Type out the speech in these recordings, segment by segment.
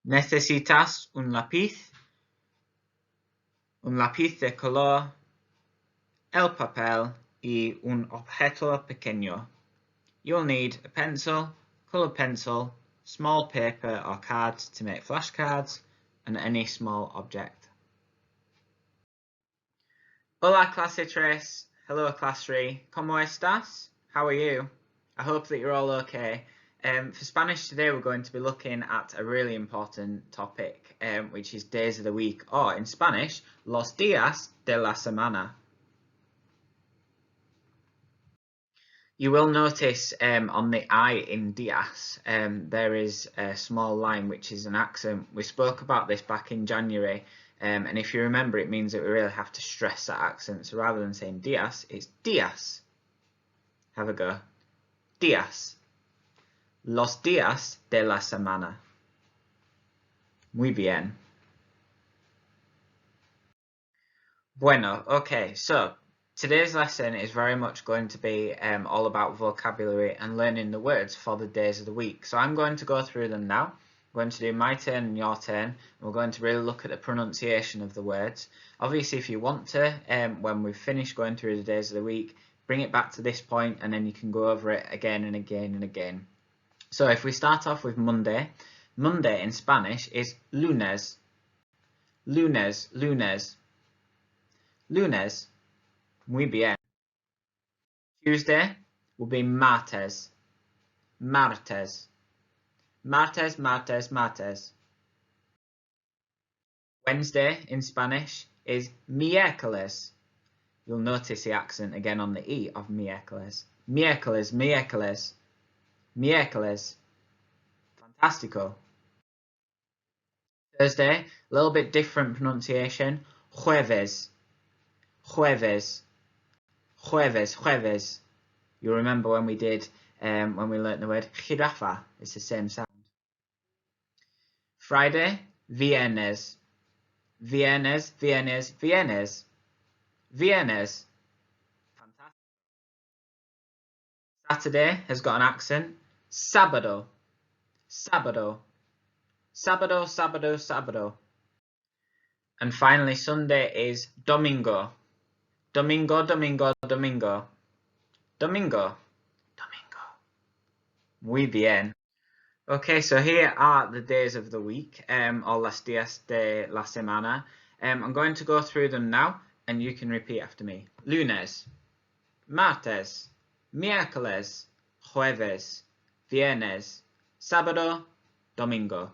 Necesitas un lápiz de color, el papel y un objeto pequeño. You'll need a pencil, coloured pencil, small paper or cards to make flashcards, and any small object. Hola clase 3, hello class 3, ¿cómo estás? How are you? I hope that you're all okay. For Spanish today we're going to be looking at a really important topic, which is days of the week, or in Spanish, los días de la semana. You will notice on the I in días there is a small line which is an accent. We spoke about this back in January, and if you remember, it means that we really have to stress that accent. So rather than saying días, it's días. Have a go. Días. Los días de la semana. Muy bien. Bueno, okay, so today's lesson is very much going to be all about vocabulary and learning the words for the days of the week. So I'm going to go through them now. I'm going to do my turn and your turn, and we're going to really look at the pronunciation of the words. Obviously, if you want to, when we've finished going through the days of the week, bring it back to this point and then you can go over it again and again and again. So if we start off with Monday, Monday in Spanish is lunes. Lunes, lunes. Lunes. Muy bien. Tuesday will be martes. Martes. Martes, martes, martes. Wednesday in Spanish is miércoles. You'll notice the accent again on the E of miércoles. Miércoles, miércoles. Miércoles. Fantastico. Thursday, a little bit different pronunciation. Jueves. Jueves. Jueves, jueves. You remember when we did, when we learnt the word jirafa, it's the same sound. Friday, viernes. Viernes, viernes, viernes. Viernes. Fantastic. Saturday has got an accent. Sábado. Sábado. Sábado, sábado, sábado. And finally, Sunday is domingo. Domingo, domingo, domingo. Domingo. Domingo. Muy bien. Okay, so here are the days of the week, or los días de la semana. I'm going to go through them now, and you can repeat after me. Lunes, martes, miércoles, jueves, viernes, sábado, domingo.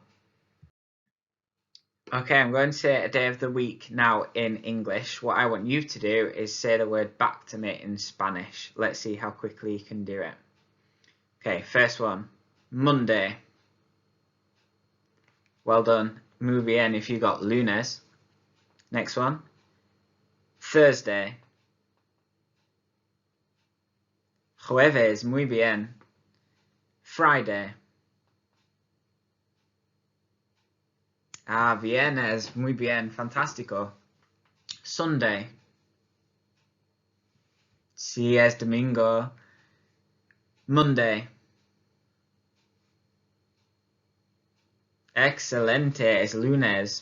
Okay, I'm going to say a day of the week now in English. What I want you to do is say the word back to me in Spanish. Let's see how quickly you can do it. Okay, first one. Monday. Well done. Muy bien if you got lunes. Next one. Thursday. Jueves. Muy bien. Friday. Viernes. Muy bien. Fantástico. Sunday. Sí, es domingo. Monday. Excelente, es lunes.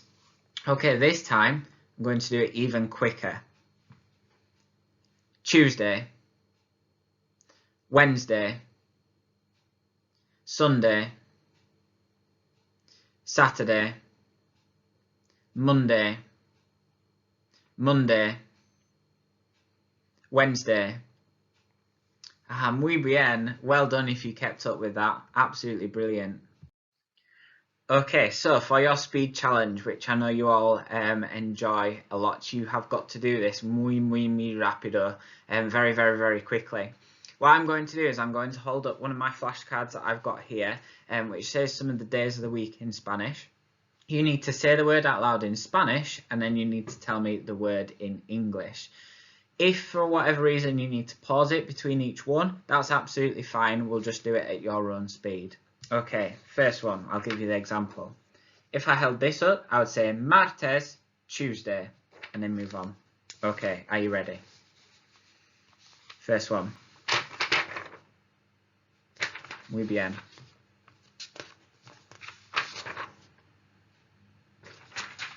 Okay, this time I'm going to do it even quicker. Tuesday. Wednesday. Sunday. Saturday. Monday. Monday. Wednesday. Muy bien. Well done if you kept up with that. Absolutely brilliant. Okay, so for your speed challenge, which I know you all enjoy a lot, you have got to do this muy rápido, very, very, very quickly. What I'm going to do is I'm going to hold up one of my flashcards that I've got here, which says some of the days of the week in Spanish. You need to say the word out loud in Spanish, and then you need to tell me the word in English. If for whatever reason you need to pause it between each one, that's absolutely fine. We'll just do it at your own speed. Okay, first one, I'll give you the example. If I held this up, I would say martes, Tuesday, and then move on. Okay, are you ready? First one. Muy bien.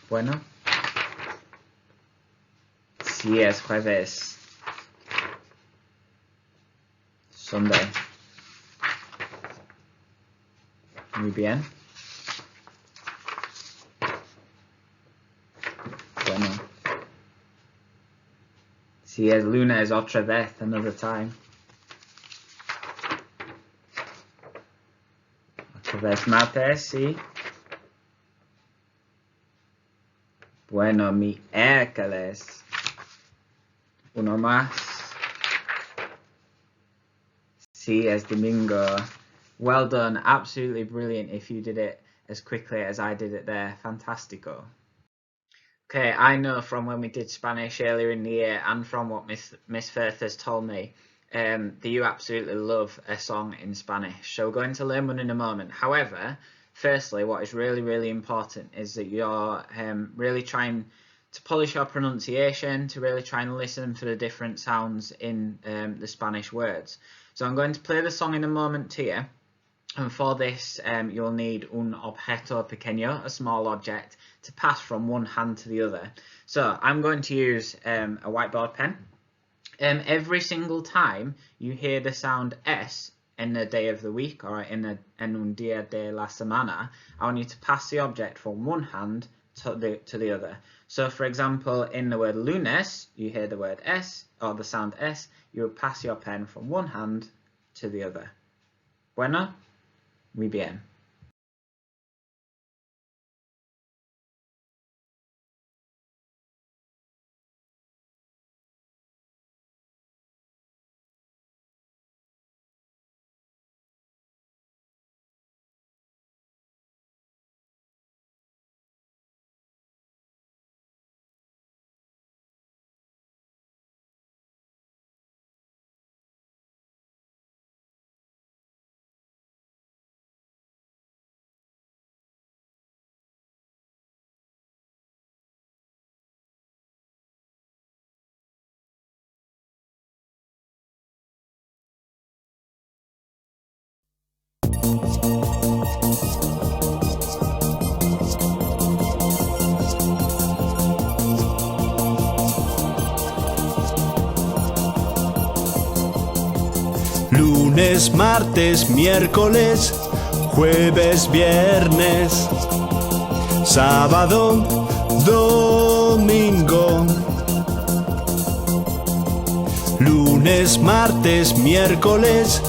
Bueno. Si es jueves. Sunday. Muy bien. Bueno. Si es lunes otra vez, another time. Otra vez martes, sí. Bueno, miércoles. Uno más. Si es domingo. Well done. Absolutely brilliant if you did it as quickly as I did it there. Fantastico. Okay, I know from when we did Spanish earlier in the year and from what Miss Firth has told me that you absolutely love a song in Spanish. So we're going to learn one in a moment. However, firstly, what is really, really important is that you're really trying to polish your pronunciation, to really try and listen for the different sounds in the Spanish words. So I'm going to play the song in a moment to you. And for this, you'll need un objeto pequeño, a small object, to pass from one hand to the other. So I'm going to use a whiteboard pen. Every single time you hear the sound S in a day of the week or en un día de la semana, I want you to pass the object from one hand to the other. So for example, in the word lunes, you hear the word S or the sound S, you will pass your pen from one hand to the other. Bueno? Muy bien. Lunes, martes, miércoles, jueves, viernes, sábado, domingo. Lunes, martes, miércoles,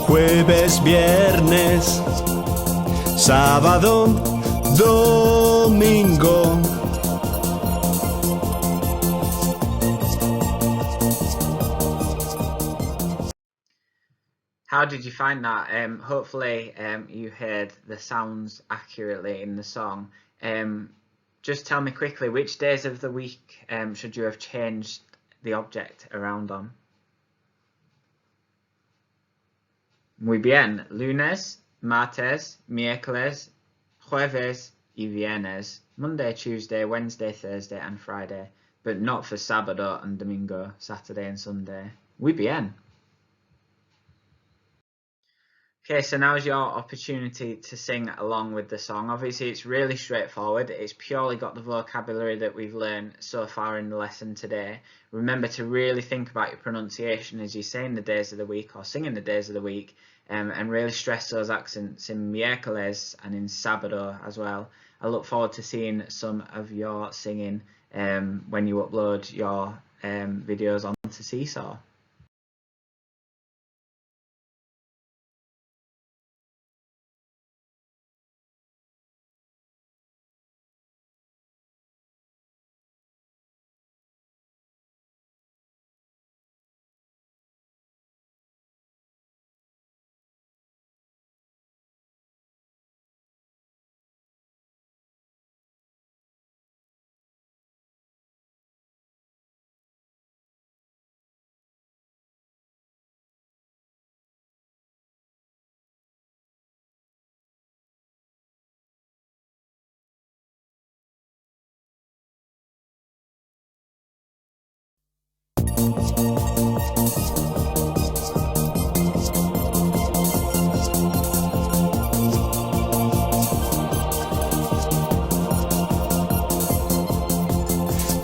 jueves, viernes, sábado, domingo. How did you find that? Hopefully you heard the sounds accurately in the song. Just tell me quickly, which days of the week should you have changed the object around on? Muy bien. Lunes, martes, miércoles, jueves y viernes. Monday, Tuesday, Wednesday, Thursday and Friday. But not for sábado and domingo, Saturday and Sunday. Muy bien. Okay, so now's your opportunity to sing along with the song. Obviously, it's really straightforward. It's purely got the vocabulary that we've learned so far in the lesson today. Remember to really think about your pronunciation as you say in the days of the week or sing in the days of the week, and really stress those accents in miércoles and in sábado as well. I look forward to seeing some of your singing when you upload your videos onto Seesaw.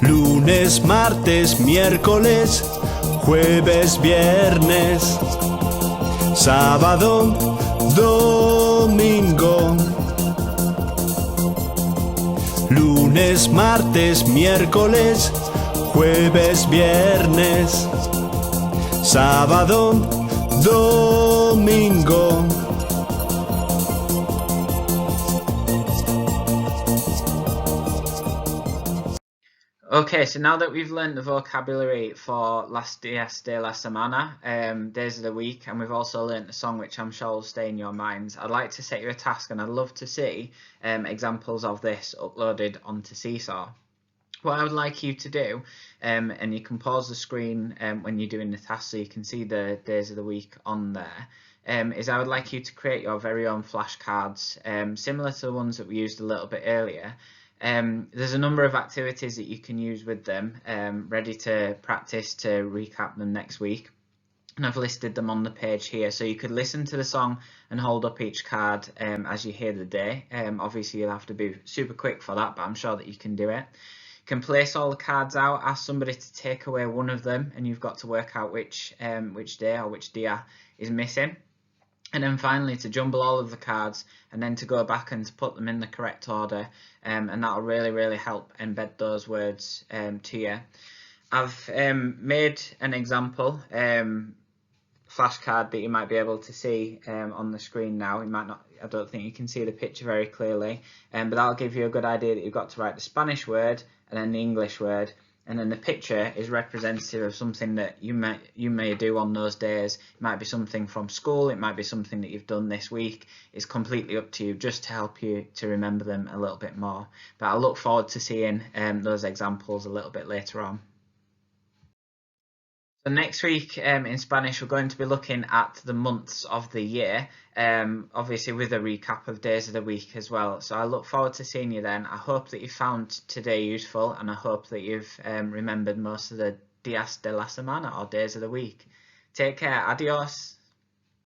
lunes, martes, miércoles, jueves, viernes, sábado, domingo. Lunes, martes, miércoles, jueves, viernes, sábado, domingo. Okay, so now that we've learned the vocabulary for Las Días de la Semana, days of the week, and we've also learnt the song, which I'm sure will stay in your minds, I'd like to set you a task, and I'd love to see examples of this uploaded onto Seesaw. What I would like you to do, and you can pause the screen when you're doing the task so you can see the days of the week on there, is I would like you to create your very own flashcards, similar to the ones that we used a little bit earlier. There's a number of activities that you can use with them, ready to practice to recap them next week. And I've listed them on the page here, so you could listen to the song and hold up each card as you hear the day. Obviously you'll have to be super quick for that, but I'm sure that you can do it. You can place all the cards out, ask somebody to take away one of them, and you've got to work out which day or which dia is missing. And then finally to jumble all of the cards and then to go back and to put them in the correct order, and that'll really help embed those words to you. I've made an example flashcard that you might be able to see on the screen now. You might not, I don't think you can see the picture very clearly, but that'll give you a good idea that you've got to write the Spanish word and then the English word, and then the picture is representative of something that you may do on those days. It might be something from school, it might be something that you've done this week. It's completely up to you, just to help you to remember them a little bit more. But I look forward to seeing those examples a little bit later on. So next week in Spanish, we're going to be looking at the months of the year, obviously with a recap of days of the week as well. So I look forward to seeing you then. I hope that you found today useful, and I hope that you've remembered most of the días de la semana, or days of the week. Take care. Adios.